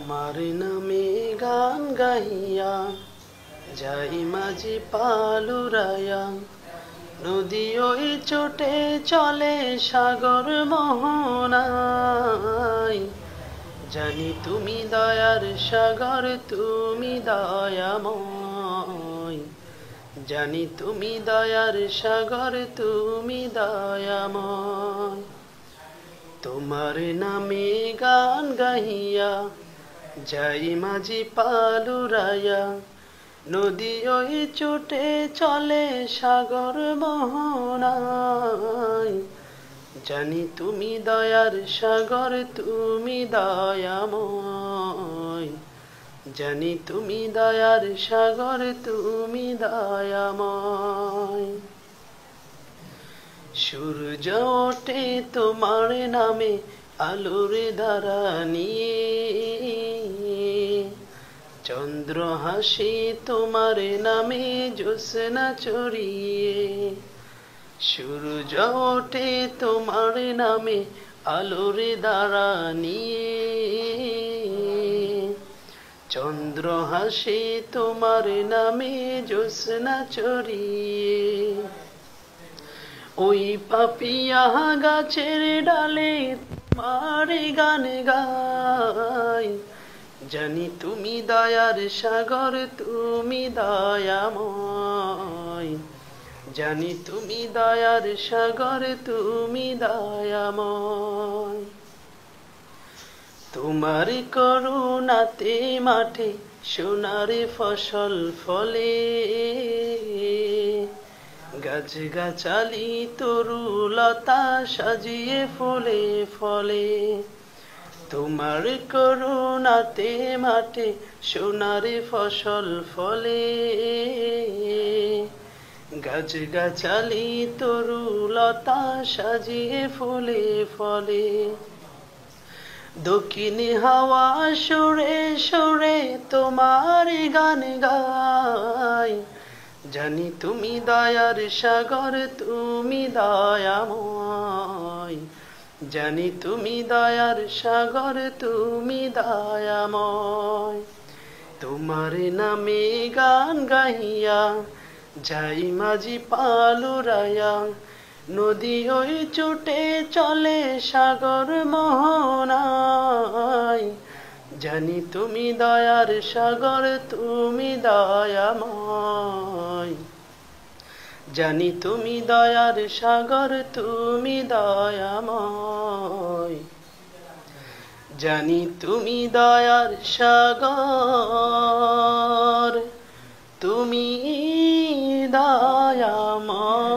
তোমার নামে গান গাহিয়া যাই মাঝি পালুরায়া, নদী ওই চোটে চলে সাগর মোহনায়। জানি তুমি দয়ার সাগর, তুমি দয়াময়। জানি তুমি দয়ার সাগর, তুমি দয়াময়। তোমার নামে গান গাহিয়া যাই মাঝি পালুরায়া, নদী ওই চোটে চলে সাগর মোহনায়। জানি তুমি দয়ার সাগর, তুমি দয়াময়। জানি তুমি দয়ার সাগর, তুমি দয়াময়। সূর্য ওঠে তোমার নামে আলোর ধারা নিয়ে, চন্দ্র হাসি তোমার নামে জ্যোৎস্না ছড়িয়ে। সূর্য ওঠে তোমার নামে আলোর ধারা নিয়ে, চন্দ্র হাসি তোমার নামে জ্যোৎস্না ছড়িয়ে। ওই পাপিয়া গাছের ডালে তোমার গান গাই, জানি তুমি দয়ার সাগর, তুমি দয়াময়। জানি তুমি দয়ার সাগর, তুমি দয়াময়। তোমার করুণাতে মাঠে সোনার ফসল ফলে, গাছ গাছালি তরুলতা সাজিয়ে ফুলে ফলে। তোমার করুণাতে মাঠে সোনার ফসল ফলে, গাছ গাছালি তরুলতা সাজিয়ে ফুলে ফলে। দক্ষিণে হাওয়া সুরে সুরে তোমার গান গায়, জানি তুমি দয়ার সাগর, তুমি দয়াময়। জানি তুমি দয়ার সাগর, তুমি দয়াময়। তোমার নামে গান গাহিয়া যাই মাঝি পালুরায়া, নদী ওই চোটে চলে সাগর মোহনায়। জানি তুমি দয়ার সাগর, তুমি দয়াময়। জানি তুমি দয়ার সাগর, তুমি দয়াময়। জানি তুমি দয়ার সাগর, তুমি দয়াময়।